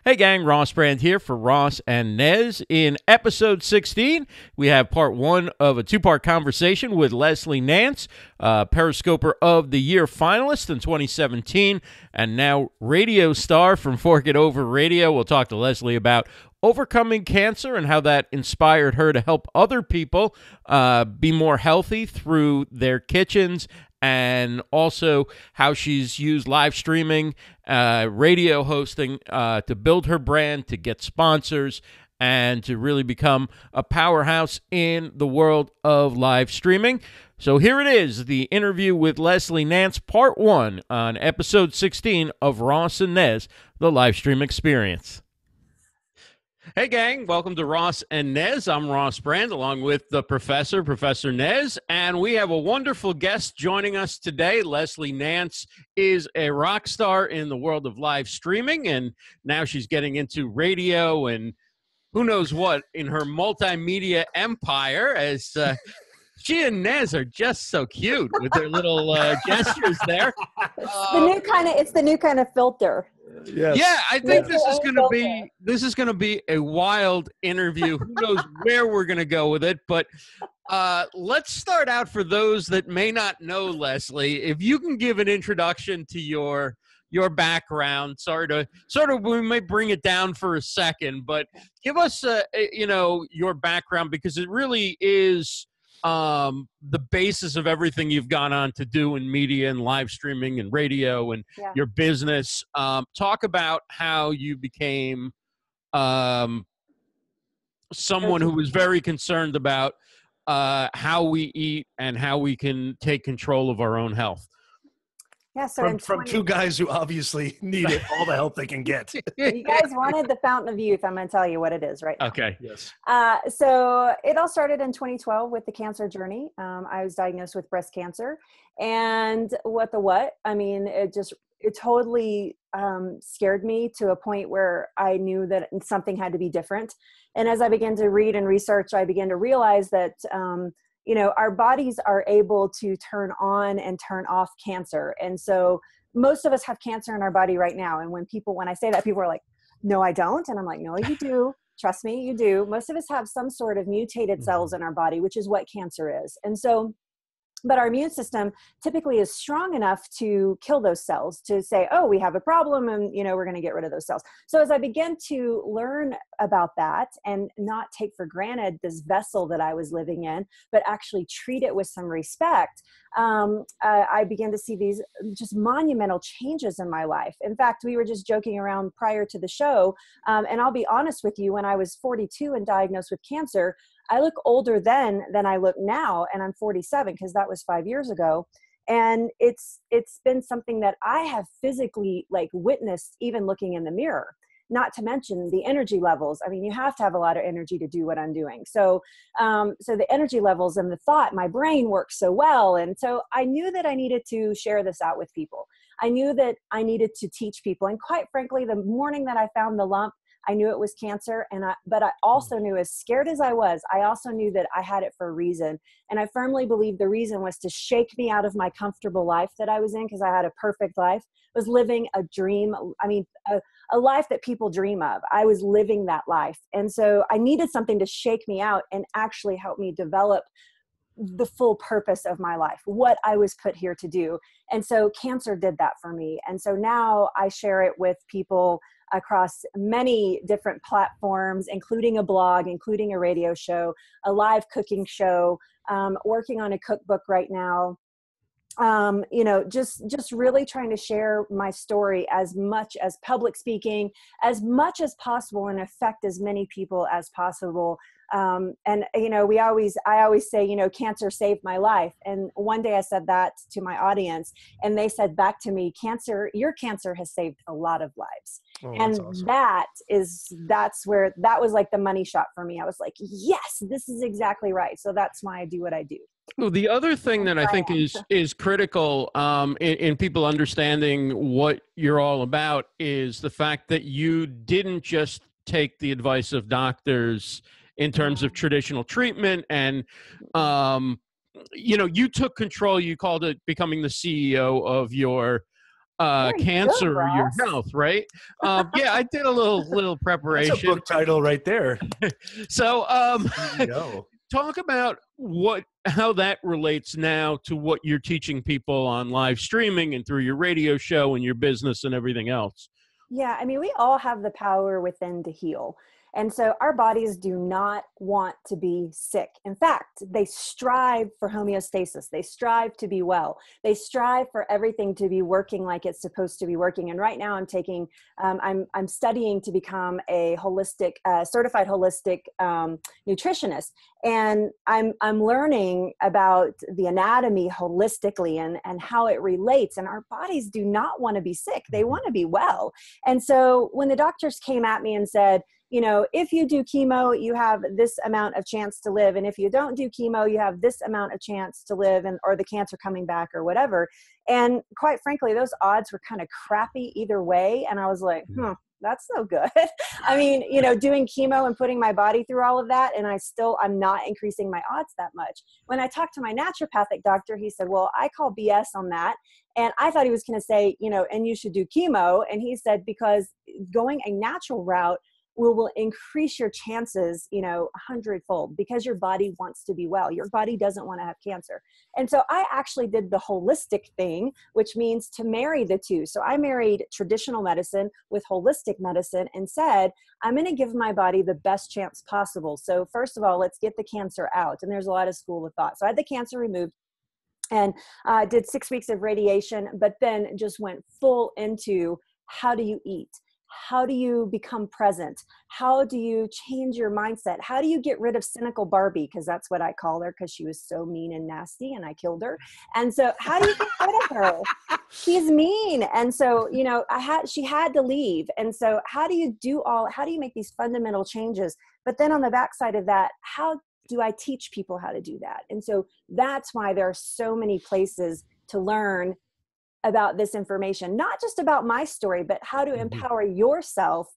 Hey gang, Ross Brand here for Ross and Nez. In episode 16, we have part one of a two-part conversation with Leslie Nance, Periscoper of the Year finalist in 2017, and now radio star from Fork It Over Radio. We'll talk to Leslie about overcoming cancer and how that inspired her to help other people be more healthy through their kitchens, and also how she's used live streaming, radio hosting to build her brand, to get sponsors, and to really become a powerhouse in the world of live streaming. So here it is, the interview with Leslie Nance, part one on episode 16 of Ross and Nez, the live stream experience. Hey, gang. Welcome to Ross and Nez. I'm Ross Brand, along with the professor, Professor Nez, and we have a wonderful guest joining us today. Leslie Nance is a rock star in the world of live streaming, and now she's getting into radio and who knows what in her multimedia empire, as she and Nez are just so cute with their little gestures there. It's the new kind of filter. Yes. Yeah, I think this is going to be a wild interview. Who knows where we're going to go with it? But let's start out for those that may not know Leslie. If you can give an introduction to your background. Sorry to we might bring it down for a second, but give us your background, because it really is the basis of everything you've gone on to do in media and live streaming and radio and your business. Talk about how you became someone who was very concerned about how we eat and how we can take control of our own health. Yeah, so from two guys who obviously needed all the help they can get. You guys wanted the fountain of youth. I'm going to tell you what it is right now. Okay. Yes. So it all started in 2012 with the cancer journey. I was diagnosed with breast cancer, and I mean, it totally scared me to a point where I knew that something had to be different. And as I began to read and research, I began to realize that our bodies are able to turn on and turn off cancer. And so most of us have cancer in our body right now. And when I say that, people are like, no, I don't. And I'm like, no, you do. Trust me, you do. Most of us have some sort of mutated cells in our body, which is what cancer is. And so, but our immune system typically is strong enough to kill those cells, to say, oh, we have a problem and, we're going to get rid of those cells. So as I began to learn about that and not take for granted this vessel that I was living in, but actually treat it with some respect, I began to see these just monumental changes in my life. In fact, we were just joking around prior to the show, and I'll be honest with you, when I was 42 and diagnosed with cancer, I look older then than I look now, and I'm 47 because that was 5 years ago. And it's been something that I have physically witnessed, even looking in the mirror, not to mention the energy levels. I mean, you have to have a lot of energy to do what I'm doing. So, so the energy levels and the thought, my brain works so well. And so I knew that I needed to share this out with people. I knew that I needed to teach people. And quite frankly, the morning that I found the lump, I knew it was cancer, but I also knew, as scared as I was, I also knew that I had it for a reason. And I firmly believe the reason was to shake me out of my comfortable life that I was in, because I had a perfect life. I was living a dream. I mean, a life that people dream of. I was living that life. And so I needed something to shake me out and actually help me develop the full purpose of my life, what I was put here to do. And so cancer did that for me. And so now I share it with people across many different platforms, including a blog, including a radio show, a live cooking show, working on a cookbook right now. Just really trying to share my story as much as public speaking, as much as possible, and affect as many people as possible. I always say, cancer saved my life. And one day I said that to my audience, and they said back to me, your cancer has saved a lot of lives. Oh, and awesome. That's where that was like the money shot for me. I was like, yes, this is exactly right. So that's why I do what I do. Well, the other thing that I think is critical in people understanding what you're all about is the fact that you didn't just take the advice of doctors in terms of traditional treatment, and you took control. You called it becoming the CEO of your Very good, cancer, your Ross. health, right? Yeah, I did a little That's a preparation. book title right there. So, CEO. talk about how that relates now to what you're teaching people on live streaming and through your radio show and your business and everything else. Yeah, I mean, we all have the power within to heal. And so our bodies do not want to be sick. In fact, they strive for homeostasis. They strive to be well. They strive for everything to be working like it's supposed to be working. And right now I'm taking, I'm studying to become a holistic, certified holistic nutritionist. And I'm learning about the anatomy holistically and how it relates. And our bodies do not want to be sick. They want to be well. And so when the doctors came at me and said, you know, if you do chemo, you have this amount of chance to live. And if you don't do chemo, you have this amount of chance to live or the cancer coming back or whatever. And quite frankly, those odds were kind of crappy either way. And I was like, that's no good. I mean, you know, doing chemo and putting my body through all of that. And I'm not increasing my odds that much. When I talked to my naturopathic doctor, he said, well, I call BS on that. And I thought he was going to say, you know, and you should do chemo. And he said, because going a natural route will increase your chances, you know, 100-fold, because your body wants to be well. Your body doesn't want to have cancer. And so I actually did the holistic thing, which means to marry the two. So I married traditional medicine with holistic medicine and said, I'm going to give my body the best chance possible. So first of all, let's get the cancer out. And there's a lot of school of thought. So I had the cancer removed and did 6 weeks of radiation, but then just went full into how do you eat? How do you become present? How do you change your mindset? How do you get rid of cynical Barbie? Because that's what I call her, because she was so mean and nasty and I killed her. And so how do you get rid of her? She's mean. And so, you know, she had to leave. And so how do you make these fundamental changes? But then on the backside of that, how do I teach people how to do that? And so that's why there are so many places to learn about this information, not just about my story, but how to empower yourself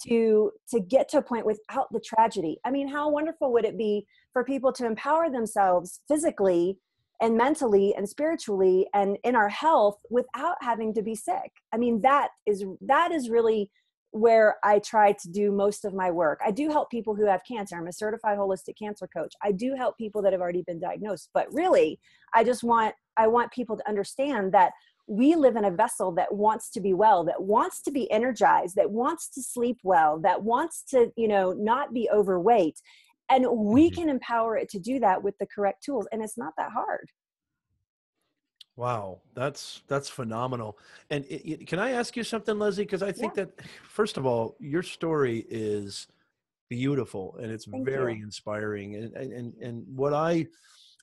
to get to a point without the tragedy. I mean, how wonderful would it be for people to empower themselves physically and mentally and spiritually and in our health without having to be sick? I mean, that is really where I try to do most of my work. I do help people who have cancer. I'm a certified holistic cancer coach. I do help people that have already been diagnosed, but really I want people to understand that we live in a vessel that wants to be well, that wants to be energized, that wants to sleep well, that wants to, you know, not be overweight. And we can empower it to do that with the correct tools. And it's not that hard. Wow, that's phenomenal. And can I ask you something, Leslie? Because I think that, first of all, your story is beautiful and it's very inspiring. And what I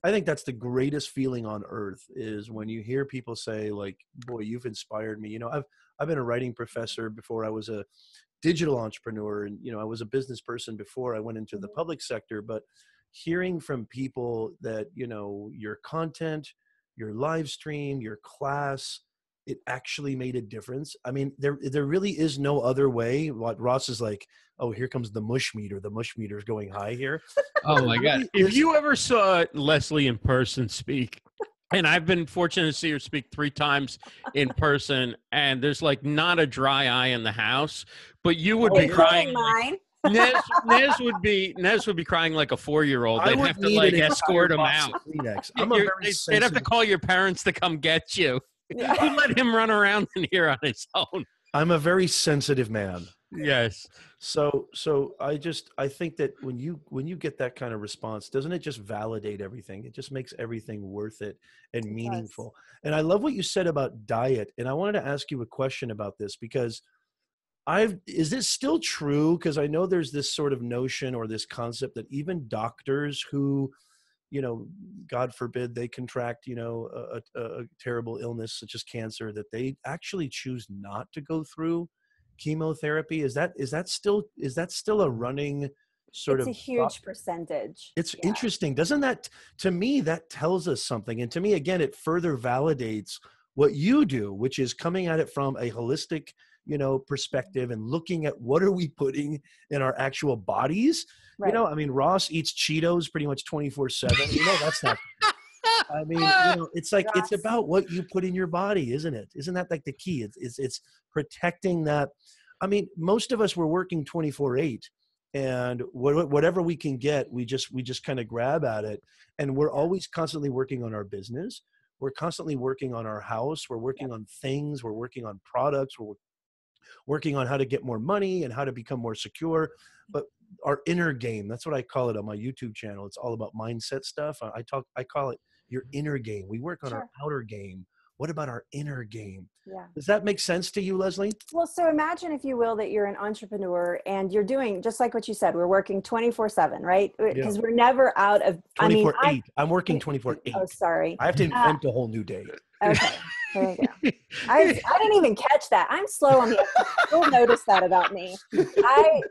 think that's the greatest feeling on earth is when you hear people say, like, boy, you've inspired me. You know, I've been a writing professor before I was a digital entrepreneur, and, you know, I was a business person before I went into the public sector. But hearing from people that, you know, your content, your live stream, your class, it actually made a difference. I mean, there really is no other way. What Ross is like, oh, here comes the mush meter. The mush meter is going high here. Oh my God. If you ever saw Leslie in person speak, and I've been fortunate to see her speak 3 times in person, and there's like not a dry eye in the house, but you would be crying. Nez would be crying like a 4-year-old. They'd have to like escort him out. They'd have to call your parents to come get you. You let him run around in here on his own. I'm a very sensitive man. Yes. So I think that when you get that kind of response, doesn't it just validate everything? It just makes everything worth it and meaningful. And I love what you said about diet. And I wanted to ask you a question about this, because is this still true? Because I know there's this sort of notion or this concept that even doctors who, you know, God forbid they contract, you know, a terrible illness such as cancer, that they actually choose not to go through chemotherapy. Is that still a running sort of? It's a huge percentage. It's interesting. Doesn't that, to me, that tells us something. And to me, again, it further validates what you do, which is coming at it from a holistic, you know, perspective and looking at what are we putting in our actual bodies. Right. You know, I mean, Ross eats Cheetos pretty much 24/7. You know, that's not, I mean, it's like, it's about what you put in your body, isn't it? Isn't that like the key? It's protecting that. I mean, most of us were working 24/8, and whatever we can get, we just kind of grab at it. And we're always constantly working on our business. We're constantly working on our house. We're working on things. We're working on products. We're working on how to get more money and how to become more secure. But our inner game, that's what I call it on my YouTube channel. It's all about mindset stuff. I call it your inner game. We work on our outer game. What about our inner game? Yeah. Does that make sense to you, Leslie? Well, so imagine, if you will, that you're an entrepreneur and you're doing just like what you said. We're working 24/7, right? Because we're never out of. 24/8. I'm working 24/8. Oh, sorry. I have to invent a whole new day. Okay. There you go. I didn't even catch that. I'm slow on the. You'll notice that about me.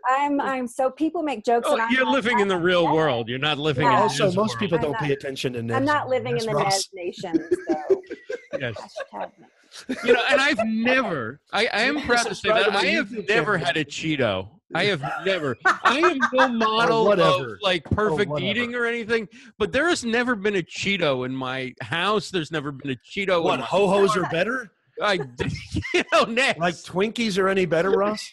I'm so people make jokes. Oh, you're living in the real world. You're not living in the Also, most world. people don't pay attention to Nez. I'm not living in the Nez Nation. So. Yes. Hashtag. And I've never, I am proud to say that I have never had a Cheeto. I have never. I am no model of like perfect eating or anything, but there has never been a Cheeto in my house. There's never been a Cheeto. What, ho-hos are better? Next. Like Twinkies are any better, Ross?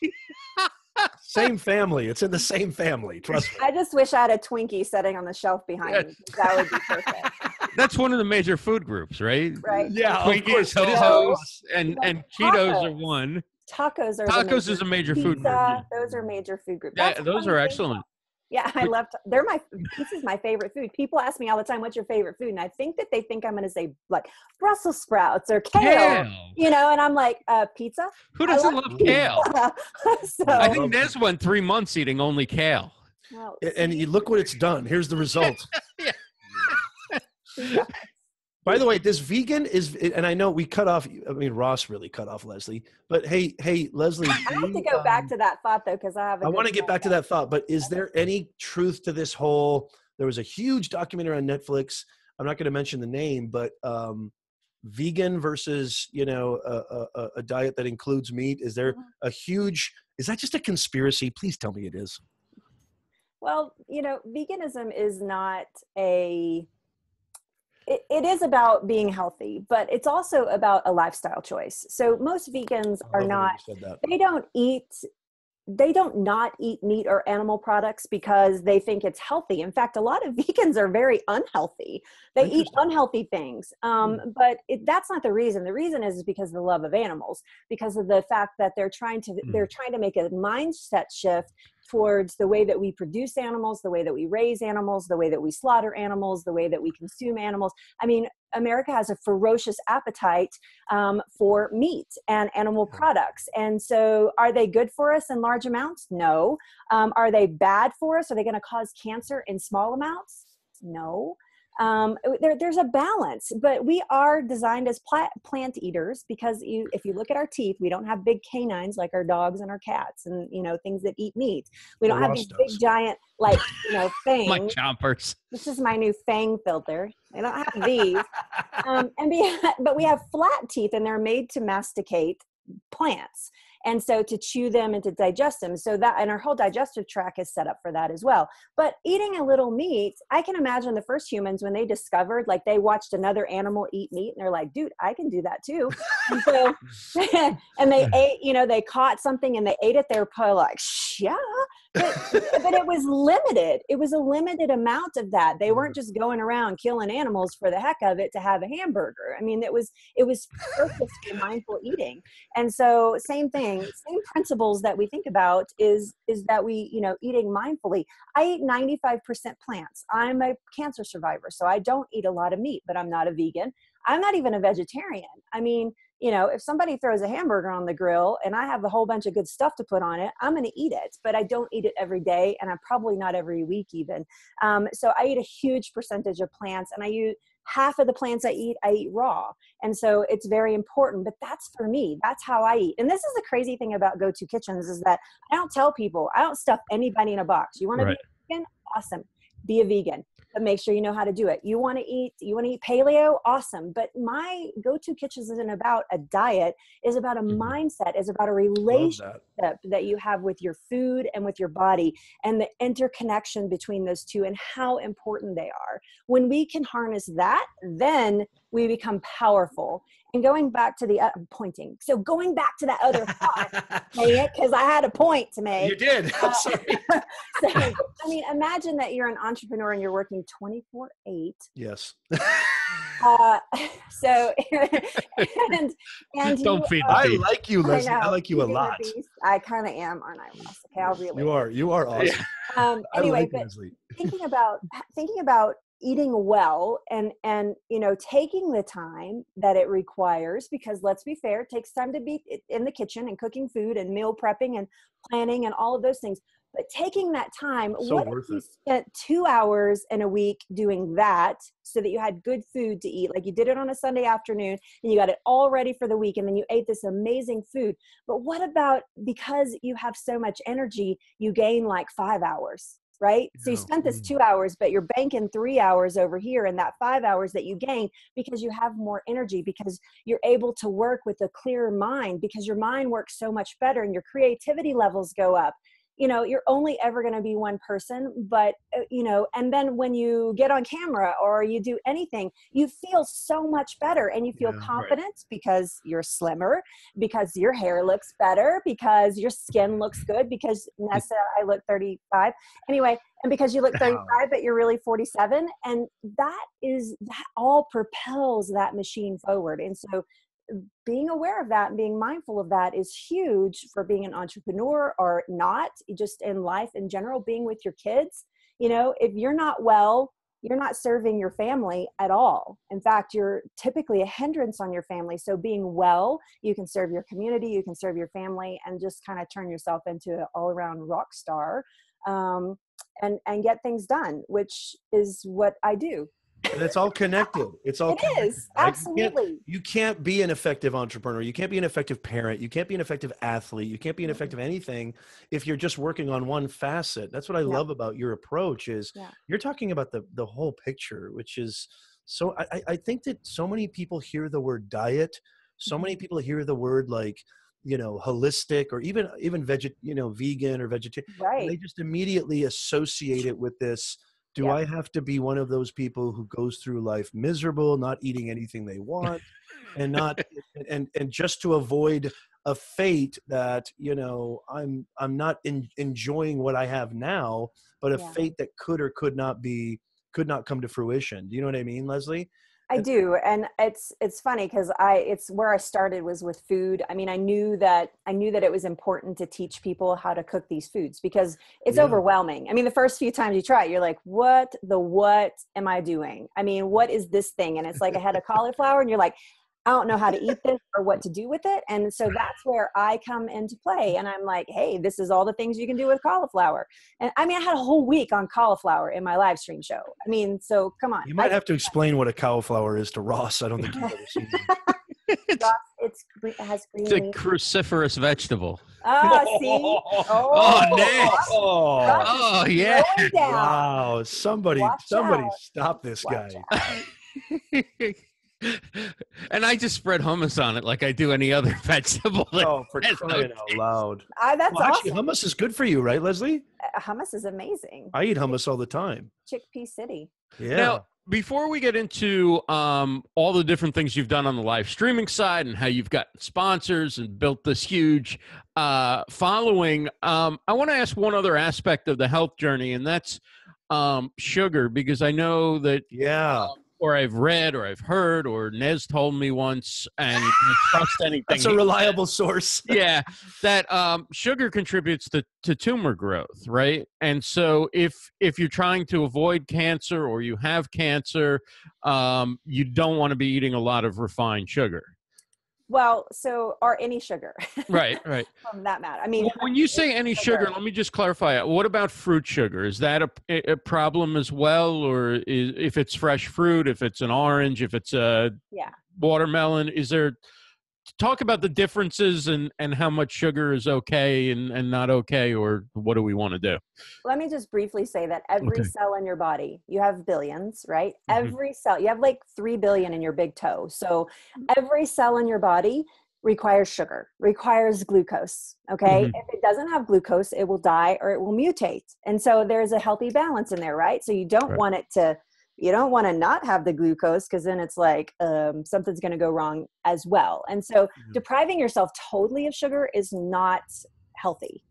Same family. It's in the same family. Trust me. I just wish I had a Twinkie sitting on the shelf behind me. That would be perfect. That's one of the major food groups, right? Right. Yeah. Twinkies, Ho-Hos, and Cheetos are one. Tacos is a major food group. Those are major food groups. Yeah, those are excellent. Yeah, pizza's my favorite food. People ask me all the time, what's your favorite food? And I think that they think I'm going to say like Brussels sprouts or kale. And I'm like, pizza? Who doesn't love kale? So, I think Nez went 3 months eating only kale. Well, and you look what it's done. Here's the result. Yeah. By the way, this vegan is, and I know we cut off, Ross really cut off Leslie, but hey, Leslie. I have to go back to that thought though, because I want to get back to that thought, but is there any truth to this whole, there was a huge documentary on Netflix. I'm not going to mention the name, but vegan versus, a diet that includes meat. Is there is that just a conspiracy? Please tell me it is. Well, veganism is not it is about being healthy, but it's also about a lifestyle choice. So most vegans they don't not eat meat or animal products because they think it's healthy. In fact, a lot of vegans are very unhealthy. They eat unhealthy things. But that's not the reason. The reason is because of the love of animals, because of the fact that they're trying to make a mindset shift towards the way that we produce animals, the way that we raise animals, the way that we slaughter animals, the way that we consume animals. I mean, America has a ferocious appetite for meat and animal products. And so are they good for us in large amounts? No. Are they bad for us? Are they going to cause cancer in small amounts? No. There's a balance, but we are designed as plant eaters because if you look at our teeth, we don't have big canines like our dogs and our cats and, things that eat meat. We don't have these big giant, fangs. Like chompers. This is my new fang filter. I don't have these. But we have flat teeth and they're made to masticate plants. And so to chew them and to digest them. So that, and our whole digestive tract is set up for that as well. But eating a little meat, I can imagine the first humans when they discovered, like they watched another animal eat meat and they're like, dude, I can do that too. And so, and they ate, they caught something and they ate it. They were probably like, yeah. But it was limited. It was a limited amount of that. They weren't just going around killing animals for the heck of it to have a hamburger. I mean, it was purposeful mindful eating. And so same thing, same principles that we think about is that we, eating mindfully. I eat 95% plants. I'm a cancer survivor, so I don't eat a lot of meat, but I'm not a vegan. I'm not even a vegetarian. I mean, if somebody throws a hamburger on the grill and I have a whole bunch of good stuff to put on it, I'm going to eat it, but I don't eat it every day. And I'm probably not every week even. So I eat a huge percentage of plants and I use half of the plants I eat raw. And so it's very important, but that's for me. That's how I eat. And this is the crazy thing about Go-To Kitchens is that I don't tell people, I don't stuff anybody in a box. You want to be a vegan? Awesome. Be a vegan. but make sure you know how to do it. You want to eat paleo? Awesome. But my go-to kitchen isn't about a diet, is about a mindset, is about a relationship that you have with your food and with your body, and the interconnection between those two and how important they are. When we can harness that, then we become powerful. And going back to pointing. So going back to that other thought, because I had a point to make. You did. Sorry. So, I mean, imagine that you're an entrepreneur and you're working 24/8. Yes. So, and don't feed the I beast. like you, Leslie. I like you a lot. I kind of am, aren't I, Ross? Okay, I'll really. You are awesome. Anyway, like but Leslie. thinking about eating well and taking the time that it requires, because let's be fair, it takes time to be in the kitchen and cooking food and meal prepping and planning and all of those things. But taking that time, what if you spent 2 hours in a week doing that so that you had good food to eat? Like you did it on a Sunday afternoon and you got it all ready for the week, and then you ate this amazing food. But what about, because you have so much energy, you gain like 5 hours? Right? So you spent this 2 hours, but you're banking 3 hours over here in that 5 hours that you gain, because you have more energy, because you're able to work with a clearer mind, because your mind works so much better and your creativity levels go up. You're only ever going to be one person, but, and then when you get on camera or you do anything, you feel so much better and you feel confident because you're slimmer, because your hair looks better, because your skin looks good, because Nessa, I look 35 anyway, and because you look 35, but you're really 47. And that all propels that machine forward. And so being aware of that and being mindful of that is huge for being an entrepreneur, or not, just in life in general, being with your kids. If you're not well, you're not serving your family at all. In fact, you're typically a hindrance on your family. So being well, you can serve your community, you can serve your family, and just kind of turn yourself into an all-around rock star, and get things done, which is what I do. And it's all connected. It is. Absolutely. You can't be an effective entrepreneur. You can't be an effective parent. You can't be an effective athlete. You can't be an effective anything if you're just working on one facet. That's what I love about your approach, is you're talking about the whole picture, which is so, I think that so many people hear the word diet. So many people hear the word holistic, or even vegan or vegetarian. Right. And they just immediately associate it with this. Do I have to be one of those people who goes through life miserable, not eating anything they want, and not and just to avoid a fate that I'm not enjoying what I have now, but a fate that could or could not come to fruition. Do you know what I mean, Leslie? I do. And it's funny because it's where I started was with food. I mean, I knew that it was important to teach people how to cook these foods, because it's overwhelming. I mean, the first few times you try it, you're like, what am I doing? I mean, what is this thing? And it's like a head of cauliflower, and you're like, I don't know how to eat this or what to do with it. And so that's where I come into play. And I'm like, hey, this is all the things you can do with cauliflower. And I mean, I had a whole week on cauliflower in my live stream show. I mean, so come on. You might have to explain what a cauliflower is to Ross. I don't think you've ever seen it. Ross, it has green It's a leaves. cruciferous vegetable. Oh, see? Nance. Oh, yeah. Wow. Somebody out. stop this guy. And I just spread hummus on it like I do any other vegetable. Oh, for crying out loud. That's awesome. Actually, hummus is good for you, right, Leslie? Hummus is amazing. I eat hummus all the time. Chickpea City. Yeah. Now, before we get into all the different things you've done on the live streaming side and how you've got sponsors and built this huge following, I want to ask one other aspect of the health journey, and that's sugar, because I know that or I've read or I've heard or Nez told me once, and you can trust anything. That's a reliable source. That sugar contributes to tumor growth, right? And so if you're trying to avoid cancer or you have cancer, you don't want to be eating a lot of refined sugar. Well, or any sugar. Right. From that matter. I mean, when you say any sugar, let me just clarify. What about fruit sugar? Is that a problem as well? Or if it's fresh fruit, if it's an orange, if it's a watermelon, is there talk about the differences and how much sugar is okay and not okay, or what do we want to do? Let me just briefly say that every Okay. cell in your body, you have billions, right? Mhm. Every cell, you have like 3 billion in your big toe. So every cell in your body requires sugar, requires glucose. Okay. Mhm. If it doesn't have glucose, it will die or it will mutate. And so there's a healthy balance in there, right? So you don't Right. want it to, you don't want to not have the glucose, because then it's like something's going to go wrong as well. And so depriving yourself totally of sugar is not healthy.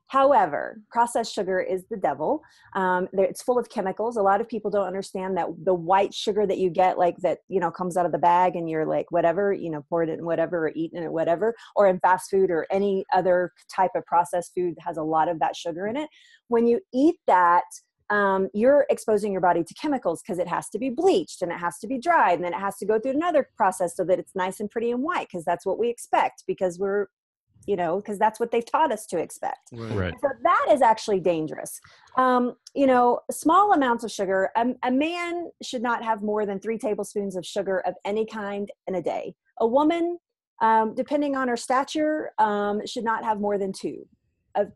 However, processed sugar is the devil. It's full of chemicals. A lot of people don't understand that the white sugar that you get, like that, comes out of the bag and you're like, whatever, pour it in whatever, or eating it, whatever, or in fast food or any other type of processed food has a lot of that sugar in it. When you eat that, you're exposing your body to chemicals, because it has to be bleached and it has to be dried, and then it has to go through another process so that it's nice and pretty and white, because that's what we expect, because because that's what they've taught us to expect. Right. So that is actually dangerous. Small amounts of sugar, a man should not have more than 3 tablespoons of sugar of any kind in a day. A woman, depending on her stature, should not have more than 2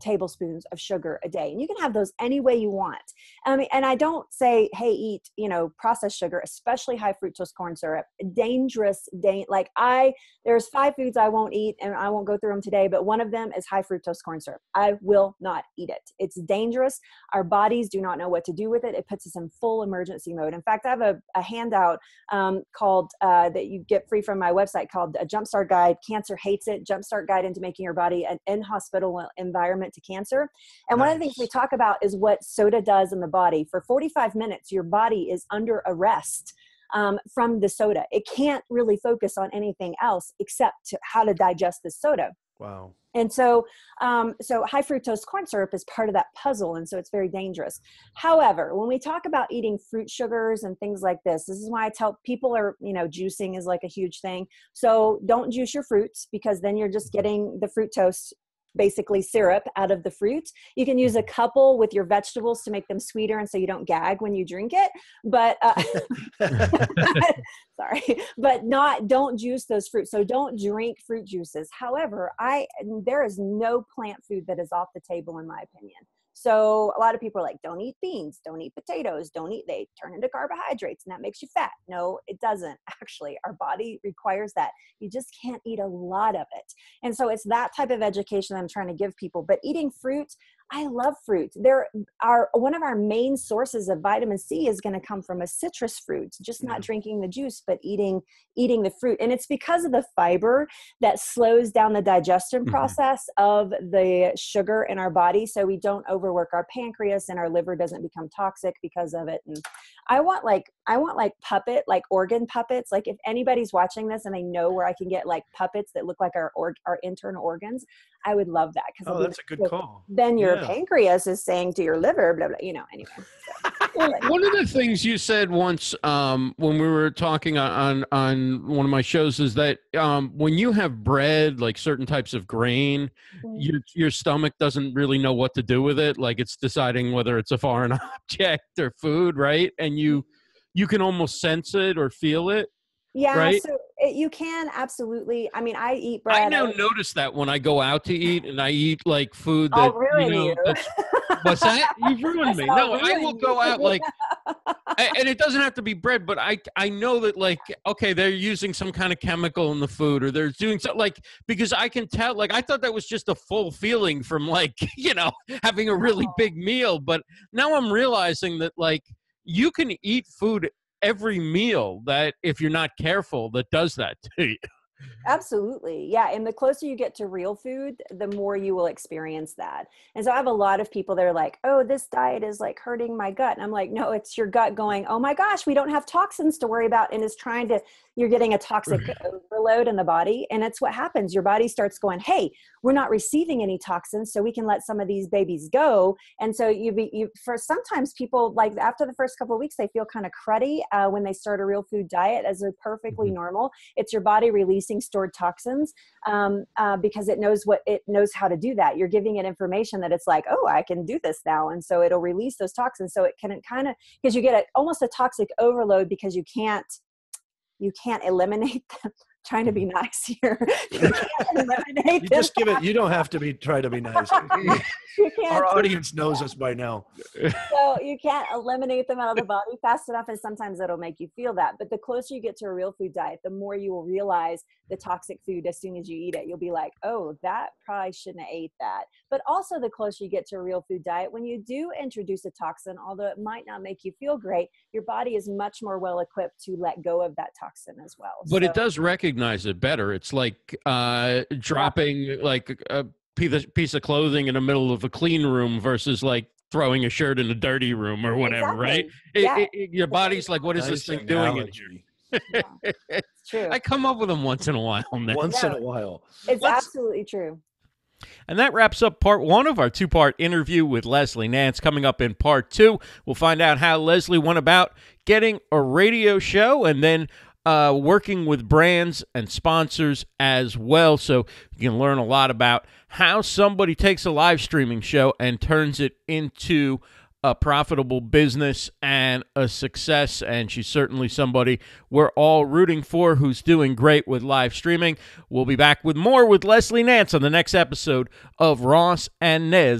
tablespoons of sugar a day. And you can have those any way you want. And I don't say, hey, eat, processed sugar, especially high fructose corn syrup. Dangerous. There's 5 foods I won't eat, and I won't go through them today, but one of them is high fructose corn syrup. I will not eat it. It's dangerous. Our bodies do not know what to do with it. It puts us in full emergency mode. In fact, I have a handout called that you get free from my website, called a Jumpstart Guide. Cancer Hates It. Jumpstart Guide into making your body an in-hospital environment to cancer. And one of the things we talk about is what soda does in the body. For 45 minutes, your body is under arrest from the soda. It can't really focus on anything else except how to digest the soda. Wow. And so high fructose corn syrup is part of that puzzle. And so it's very dangerous. However, when we talk about eating fruit sugars and things like this is why I tell people juicing is like a huge thing. So don't juice your fruits, because then you're just getting the fructose, basically syrup, out of the fruit. You can use a couple with your vegetables to make them sweeter, and so you don't gag when you drink it. But sorry, but don't juice those fruits. So don't drink fruit juices. However, there is no plant food that is off the table, in my opinion. So a lot of people are like, don't eat beans, don't eat potatoes, they turn into carbohydrates and that makes you fat. No, it doesn't. Actually, our body requires that. You just can't eat a lot of it. And so it's that type of education I'm trying to give people. But eating fruit, I love fruit. One of our main sources of vitamin C is going to come from a citrus fruit, just not drinking the juice, but eating the fruit. And it's because of the fiber that slows down the digestion process of the sugar in our body, so we don't overwork our pancreas and our liver doesn't become toxic because of it. And I want organ puppets. Like, if anybody's watching this and they know where I can get like puppets that look like our internal organs, I would love that. Oh, that's a good call. Then your pancreas is saying to your liver, blah, blah, anyway. So. Well, one of the things you said once when we were talking on one of my shows is that when you have bread, like certain types of grain, your stomach doesn't really know what to do with it. Like, it's deciding whether it's a foreign object or food, right? And you can almost sense it or feel it. Yeah, right? so you can absolutely. I mean, I eat bread. I now notice that when I go out to eat and I eat like food that, I'll ruin you. What's that? You've ruined me. No, I will go out like, and it doesn't have to be bread, but I know that, like, okay, they're using some kind of chemical in the food, or they're doing something, like, because I can tell, like, I thought that was just a full feeling from, like, having a really big meal. But now I'm realizing that, like, you can eat food every meal that, if you're not careful, that does that to you. Absolutely. Yeah. And the closer you get to real food, the more you will experience that. And so I have a lot of people that are like, oh, this diet is like hurting my gut. And I'm like, no, it's your gut going, oh my gosh, we don't have toxins to worry about. And it's you're getting a toxic overload in the body. And it's what happens. Your body starts going, hey, we're not receiving any toxins, so we can let some of these babies go. And so for sometimes people, like, after the first couple of weeks, they feel kind of cruddy when they start a real food diet, as a perfectly normal. It's your body releasing stored toxins because it knows how to do that. You're giving it information that it's like, oh, I can do this now. And so it'll release those toxins. So it can kind of, because you get almost a toxic overload, because you can't eliminate them trying to be nice here. You can't eliminate You them. just give it. You don't have to try to be nice. You can't. Our audience knows us by now. So you can't eliminate them out of the body fast enough, and sometimes it'll make you feel that. But the closer you get to a real food diet, the more you will realize the toxic food as soon as you eat it. You'll be like, oh, that probably shouldn't have ate that. But also the closer you get to a real food diet, when you do introduce a toxin, although it might not make you feel great, your body is much more well equipped to let go of that toxin as well. But it does recognize it better. It's like dropping like a piece of clothing in the middle of a clean room versus like throwing a shirt in a dirty room or whatever, right? Your body's like, what is this thing doing in here? Yeah, it's true. I come up with them once in a while. Once in a while. It's absolutely true. And that wraps up part one of our two-part interview with Leslie Nance. Coming up in part two, we'll find out how Leslie went about getting a radio show and then working with brands and sponsors as well. So you can learn a lot about how somebody takes a live streaming show and turns it into a profitable business and a success. And she's certainly somebody we're all rooting for who's doing great with live streaming. We'll be back with more with Leslie Nance on the next episode of Ross and Nez